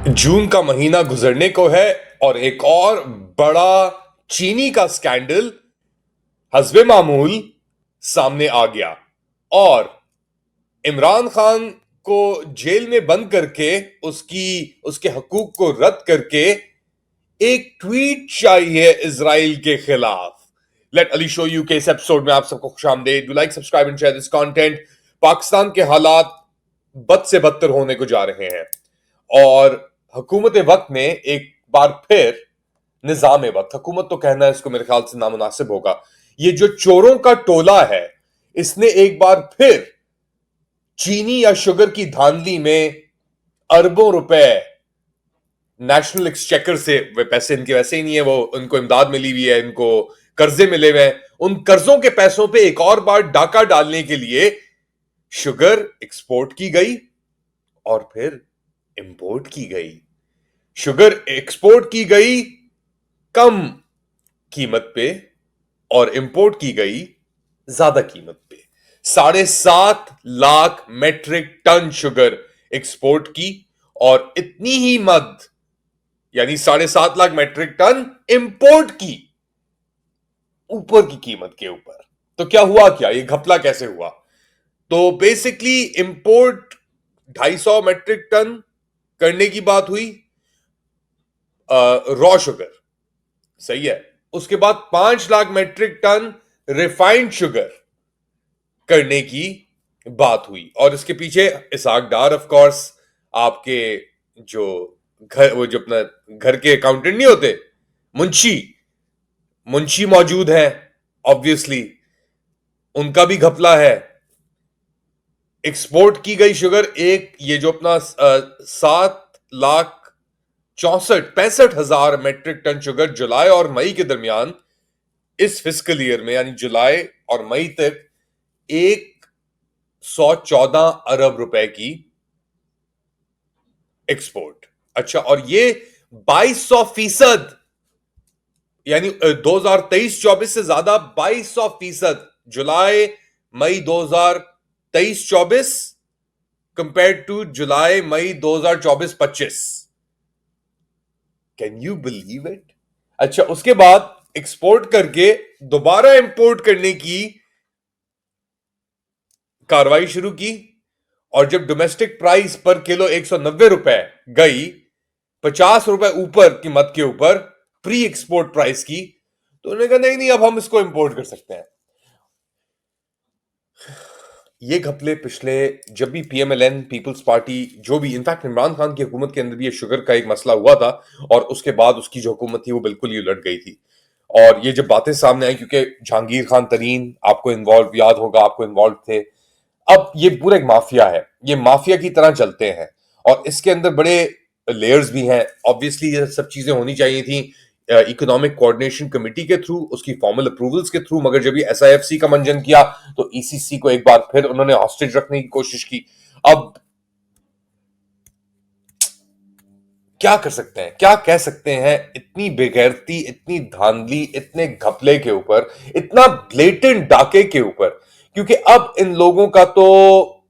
जून का महीना गुजरने को है और एक और बड़ा चीनी का स्कैंडल हस्बे मामूल सामने आ गया और इमरान खान को जेल में बंद करके उसके हकूक को रद्द करके एक ट्वीट चाहिए इजराइल के खिलाफ। लेट अली शो यू के इस एपिसोड में आप सबको खुशामदीद। Do like, subscribe and share this content. Pakistan के हालात बद से बदतर होने को जा रहे हैं और हुकूमत वक्त ने एक बार फिर निजाम वक्त, हुकूमत तो कहना है इसको मेरे ख्याल से नामुनासिब होगा, ये जो चोरों का टोला है इसने एक बार फिर चीनी या शुगर की धांधली में अरबों रुपए नेशनल एक्सचेकर से, वे पैसे इनके वैसे ही नहीं है, वो उनको इमदाद मिली हुई है, इनको कर्जे मिले हुए हैं, उन कर्जों के पैसों पे एक और बार डाका डालने के लिए शुगर एक्सपोर्ट की गई और फिर इंपोर्ट की गई। शुगर एक्सपोर्ट की गई कम कीमत पे और इंपोर्ट की गई ज्यादा कीमत पे। 7.5 lakh metric tonne sugar export की और इतनी ही मद यानी 7.5 लाख मेट्रिक टन इंपोर्ट की ऊपर की कीमत के ऊपर। तो क्या हुआ, क्या ये घपला कैसे हुआ? तो बेसिकली इंपोर्ट 250 मेट्रिक टन करने की बात हुई रॉ शुगर, सही है। उसके बाद 5 lakh metric tonne refined sugar करने की बात हुई और इसके पीछे इसहाक डार, ऑफ कोर्स, आपके जो घर, वो जो अपना घर के अकाउंटेंट नहीं होते, मुंशी मुंशी मौजूद हैं, ऑब्वियसली उनका भी घपला है। एक्सपोर्ट की गई शुगर एक, ये जो अपना 7,64,65,000 मेट्रिक टन शुगर जुलाई और मई के दरमियान इस फिस्कल ईयर में, यानी जुलाई और मई तक 114 अरब रुपए की एक्सपोर्ट। अच्छा, और ये 2200%, यानी 2023-24 से ज्यादा 2200%, जुलाई मई 2023-24 compare to July May 2024-25। Can you believe it? अच्छा, उसके बाद एक्सपोर्ट करके दोबारा इंपोर्ट करने की कार्रवाई शुरू की और जब डोमेस्टिक प्राइस पर किलो 190 रुपए गई, 50 रुपए ऊपर कीमत के ऊपर प्री एक्सपोर्ट प्राइस की, तो उन्होंने कहा नहीं नहीं, अब हम इसको इंपोर्ट कर सकते हैं। ये घपले पिछले, जब भी पीएमएलएन, पीपल्स पार्टी, जो भी, इनफैक्ट इमरान खान की हुकूमत के अंदर भी ये शुगर का एक मसला हुआ था और उसके बाद उसकी जो हुकूमत थी वो बिल्कुल ही उलट गई थी। और ये जब बातें सामने आई, क्योंकि जहांगीर खान तरीन आपको इन्वॉल्व, याद होगा आपको, इन्वॉल्व थे। अब ये पूरा एक माफिया है, ये माफिया की तरह चलते हैं और इसके अंदर बड़े लेयर्स भी हैं। ऑब्वियसली ये सब चीजें होनी चाहिए थी इकोनॉमिक कोऑर्डिनेशन कमेटी के थ्रू, उसकी फॉर्मल अप्रूवल्स के थ्रू, मगर जब ये एसआईएफसी का मंजन किया तो ईसीसी को एक बार फिर उन्होंने हॉस्टेज रखने की कोशिश की। अब क्या कर सकते हैं, क्या कह सकते हैं इतनी बेगैरती, इतनी धांधली, इतने घपले के ऊपर, इतना ब्लेटेंट डाके के ऊपर, क्योंकि अब इन लोगों का तो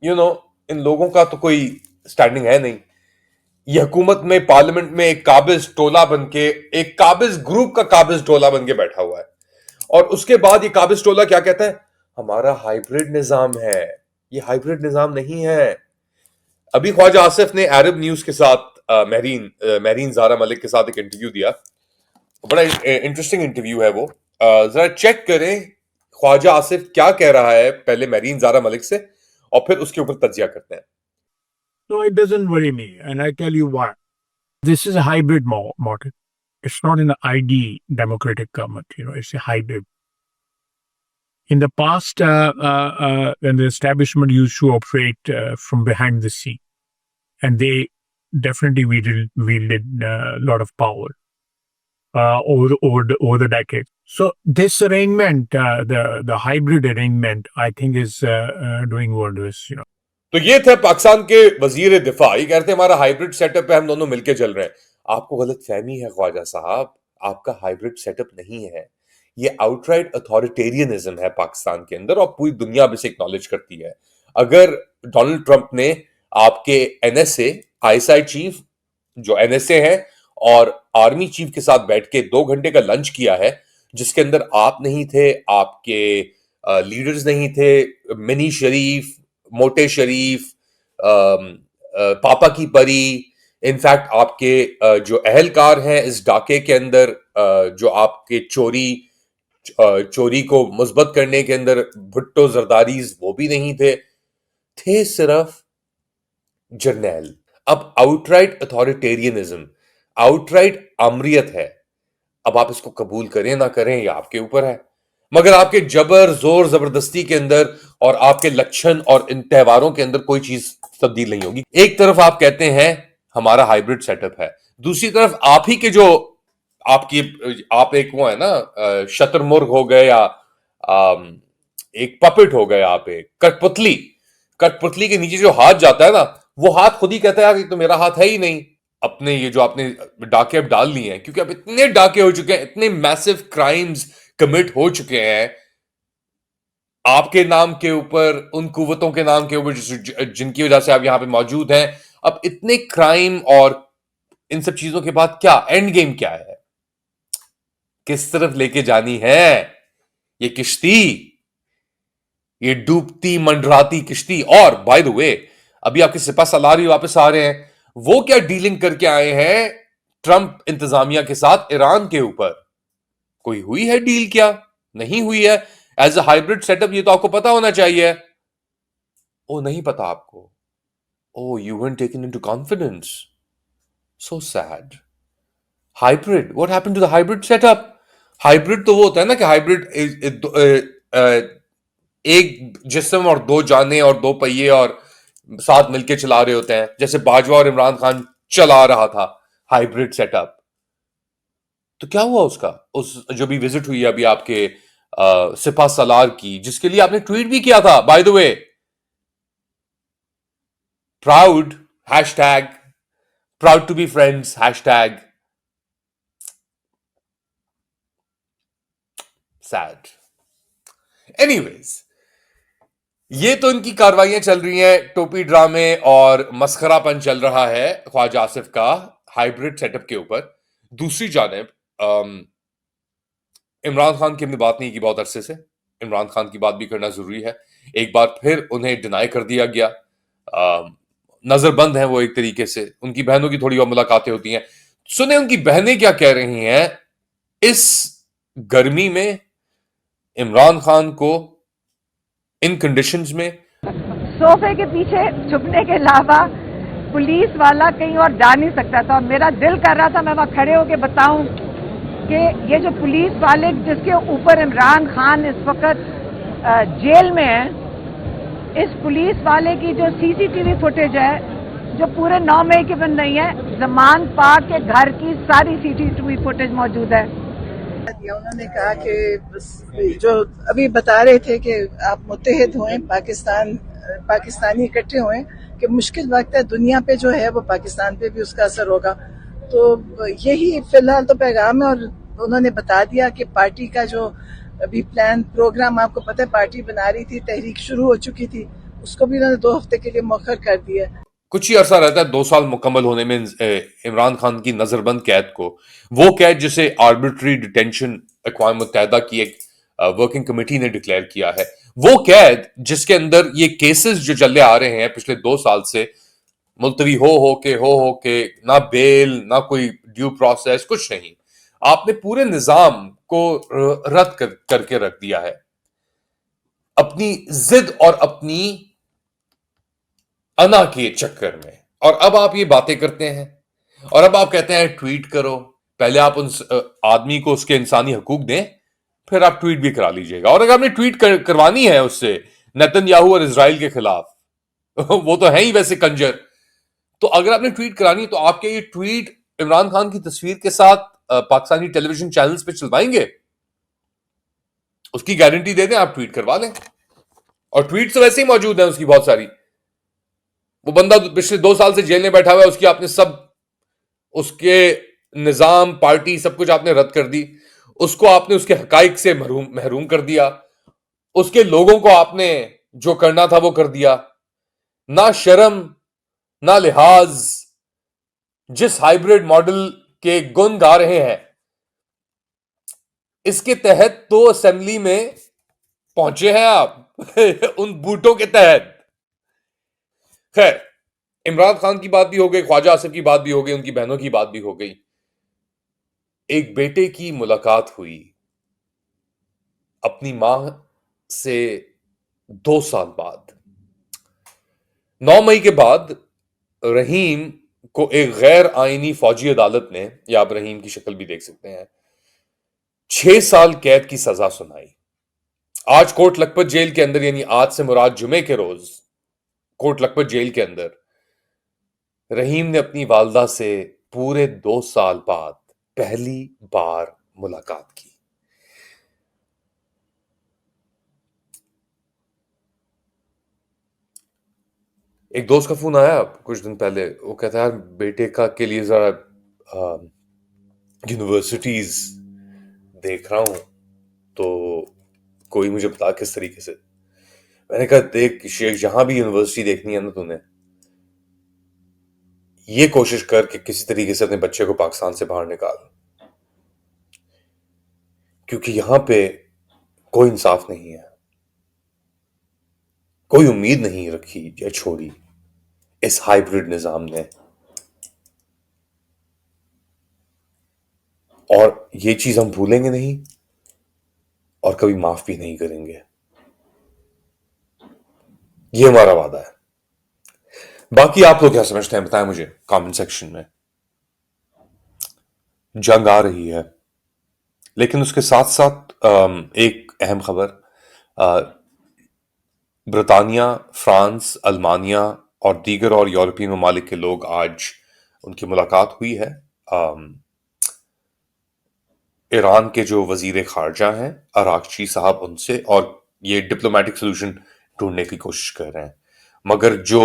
इन लोगों का तो कोई स्टैंडिंग है नहीं। ये हुकूमत में, पार्लियामेंट में एक काबिज टोला बनके, एक काबिज ग्रुप का काबिज टोला बनके बैठा हुआ है और उसके बाद ये काबिज टोला क्या कहता है? हमारा हाइब्रिड निजाम है। ये हाइब्रिड निजाम नहीं है। अभी ख्वाजा आसिफ ने अरब न्यूज के साथ महरीन जारा मलिक के साथ एक इंटरव्यू दिया, बड़ा इंटरेस्टिंग इंटरव्यू है वो। जरा चेक करें ख्वाजा आसिफ क्या कह रहा है पहले महरीन जारा मलिक से, और फिर उसके ऊपर तज्जिया करते हैं। No, it doesn't worry me, and I tell you why. This is a hybrid model. It's not an ID democratic government. It's a hybrid. In the past, when the establishment used to operate from behind the scene, and they definitely wielded a lot of power over the decades. So this arrangement, the hybrid arrangement, I think is doing wonders. तो ये थे पाकिस्तान के वजीर दिफा, ये कहते हैं हमारा हाइब्रिड सेटअप है, हम दोनों मिलके चल रहे हैं। आपको गलत फहमी है ख्वाजा साहब, आपका हाइब्रिड सेटअप नहीं है, ये आउटराइट अथॉरिटेरियनिज्म है पाकिस्तान के अंदर और पूरी दुनिया भी इसे एक्नॉलेज करती है। अगर डोनाल्ड ट्रंप ने आपके एनएसए आईएसआई चीफ जो एनएसए है और आर्मी चीफ के साथ बैठ के 2 घंटे का लंच किया है, जिसके अंदर आप नहीं थे, आपके लीडर्स नहीं थे, मिनी शरीफ, मोटे शरीफ, पापा की परी, इनफैक्ट आपके जो अहलकार हैं इस डाके के अंदर, जो आपके चोरी को मुस्बत करने के अंदर भुट्टो जरदारीज, वो भी नहीं थे, थे सिर्फ जर्नैल। अब आउटराइट अथॉरिटेरियनिज्म, आउटराइट आमरियत है। अब आप इसको कबूल करें ना करें, ये आपके ऊपर है, मगर आपके जबर जोर जबरदस्ती के अंदर और आपके लक्षण और इन त्योहारों के अंदर कोई चीज तब्दील नहीं होगी। एक तरफ आप कहते हैं हमारा हाइब्रिड सेटअप है, दूसरी तरफ आप ही के जो आप एक वो है ना, शतरमुर्ग हो गए या एक पपेट हो गए, आप एक कठपुतली के नीचे जो हाथ जाता है ना, वो हाथ खुद ही कहता है कि तो मेरा हाथ है ही नहीं। अपने ये जो आपने डाके अब डाल लिए हैं, क्योंकि अब इतने डाके हो चुके हैं, इतने मैसिव क्राइम्स कमिट हो चुके हैं आपके नाम के ऊपर, उन कुव्वतों के नाम के ऊपर जिनकी वजह से आप यहां पे मौजूद हैं। अब इतने क्राइम और इन सब चीजों के बाद क्या एंड गेम क्या है? किस तरफ लेके जानी है ये किश्ती, ये डूबती मंडराती किश्ती? और बाय द वे, अभी आपके सिपा सलार भी वापस आ रहे हैं, वो क्या डीलिंग करके आए हैं ट्रंप इंतजामिया के साथ ईरान के ऊपर? कोई हुई है डील क्या? नहीं हुई है। एज अ हाइब्रिड सेटअप ये तो आपको पता होना चाहिए। ओ नहीं पता आपको? Oh you weren't taken into confidence. So sad. Hybrid, what happened to the hybrid setup? Hybrid तो वो होता है ना कि हाइब्रिड एक जिस्म और दो जाने और दो पहिए और साथ मिलके चला रहे होते हैं, जैसे बाजवा और इमरान खान चला रहा था हाइब्रिड सेटअप। तो क्या हुआ उसका, उस जो भी विजिट हुई अभी आपके सिपा सलार की, जिसके लिए आपने ट्वीट भी किया था by the way, proud hashtag, proud to be friends hashtag, sad. Anyways, ये तो इनकी कार्रवाइयां चल रही हैं, टोपी ड्रामे और मस्खरापन चल रहा है ख्वाजा आसिफ का हाइब्रिड सेटअप के ऊपर। दूसरी जानिब इमरान खान की हमने बात नहीं की बहुत अरसे से, इमरान खान की बात भी करना जरूरी है। एक बार फिर उन्हें डिनाई कर दिया गया, नजरबंद है वो एक तरीके से। उनकी बहनों की थोड़ी और मुलाकातें होती हैं, सुने उनकी बहनें क्या कह रही हैं इस गर्मी में इमरान खान को इन कंडीशंस में। सोफे के पीछे छुपने के अलावा पुलिस वाला कहीं और जा नहीं सकता था। मेरा दिल कर रहा था मैं वहां खड़े होकर बताऊं कि ये जो पुलिस वाले जिसके ऊपर इमरान खान इस वक्त जेल में है, इस पुलिस वाले की जो सीसीटीवी फुटेज है, जो पूरे 9 मई की बन रही है, जमान पाक के घर की सारी सीसीटीवी फुटेज मौजूद है। उन्होंने कहा कि जो अभी बता रहे थे कि आप मुत्तहिद हुए, पाकिस्तानी इकट्ठे हुए, कि मुश्किल वक्त है, दुनिया पे जो है वो पाकिस्तान पे भी उसका असर होगा। तो यही फिलहाल तो पैगाम है। और उन्होंने बता दिया कि पार्टी का जो अभी प्लान प्रोग्राम, आपको पता है पार्टी बना रही थी, तहरीक शुरू हो चुकी थी, उसको भी उन्होंने 2 हफ्ते के लिए मौखर कर दिया। कुछ ही अरसा रहता है 2 साल मुकम्मल होने में इमरान खान की नजरबंद कैद को, वो कैद जिसे आर्बिट्री डिटेंशन अक़वाम मुत्तहिदा की एक वर्किंग कमेटी ने डिक्लेयर किया है, वो कैद जिसके अंदर ये केसेस जो चले आ रहे हैं पिछले 2 साल से, मुलतवी हो के ना बेल ना कोई ड्यू प्रोसेस, कुछ नहीं। आपने पूरे निजाम को रद्द करके रख दिया है अपनी जिद और अपनी अना के चक्कर में। और अब आप ये बातें करते हैं और अब आप कहते हैं ट्वीट करो। पहले आप उन आदमी को उसके इंसानी हकूक दें, फिर आप ट्वीट भी करा लीजिएगा। और अगर आपने ट्वीट करवानी है उससे नेतन्याहू और इजराइल के खिलाफ, वो तो है ही वैसे कंजर, तो अगर आपने ट्वीट करानी है तो आपके ये ट्वीट इमरान खान की तस्वीर के साथ पाकिस्तानी टेलीविजन चैनल्स पे चलवाएंगे? उसकी गारंटी दे दें, आप ट्वीट करवा लें। और ट्वीट तो वैसे ही मौजूद है उसकी बहुत सारी। वो बंदा पिछले 2 साल से जेल में बैठा हुआ है, उसकी आपने सब, उसके निजाम, पार्टी, सब कुछ आपने रद्द कर दी। उसको आपने उसके हकाइक से महरूम कर दिया। उसके लोगों को आपने जो करना था वो कर दिया। ना शर्म, ना लिहाज, जिस हाइब्रिड मॉडल के गुण गा रहे हैं, इसके तहत तो असेंबली में पहुंचे हैं आप उन बूटों के तहत। खैर, इमरान खान की बात भी हो गई, ख्वाजा आसिफ की बात भी हो गई, उनकी बहनों की बात भी हो गई। एक बेटे की मुलाकात हुई अपनी मां से 2 साल बाद। 9 मई के बाद रहीम को एक गैर आईनी फौजी अदालत ने, या आप रहीम की शक्ल भी देख सकते हैं, 6 साल कैद की सजा सुनाई। आज कोट लखपत जेल के अंदर, यानी आज से मुराद जुमे के रोज कोट लखपत जेल के अंदर रहीम ने अपनी वालदा से पूरे 2 साल बाद पहली बार मुलाकात की। एक दोस्त का फोन आया कुछ दिन पहले, वो कहता है यार बेटे का के लिए जरा यूनिवर्सिटीज देख रहा हूं, तो कोई मुझे बता किस तरीके से। मैंने कहा देख शेख, जहां भी यूनिवर्सिटी देखनी है ना तूने, ये कोशिश कर कि किसी तरीके से अपने बच्चे को पाकिस्तान से बाहर निकाल, क्योंकि यहां पे कोई इंसाफ नहीं है, कोई उम्मीद नहीं रखी या छोड़ी इस हाइब्रिड निजाम ने, और ये चीज हम भूलेंगे नहीं और कभी माफ भी नहीं करेंगे। ये हमारा वादा है। बाकी आप लोग क्या समझते हैं बताएं मुझे कमेंट सेक्शन में। जंग आ रही है, लेकिन उसके साथ साथ एक अहम खबर, ब्रितानिया, फ्रांस, अल्मानिया और दीगर और यूरोपीय ममालिक के लोग, आज उनकी मुलाकात हुई है। ईरान के जो वजीर खारजा हैं अरागची साहब, उनसे, और ये डिप्लोमेटिक सोल्यूशन ढूंढने की कोशिश कर रहे हैं। मगर जो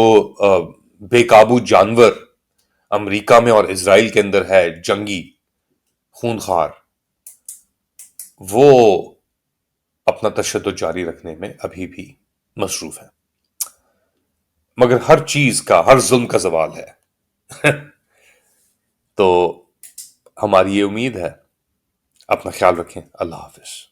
बेकाबू जानवर अमेरिका में और इजराइल के अंदर है, जंगी खूनखार, वो अपना तशद्दुद जारी रखने में अभी भी मसरूफ है। मगर हर चीज का, हर जुल्म का जवाल है तो हमारी ये उम्मीद है। अपना ख्याल रखें। अल्लाह हाफिज।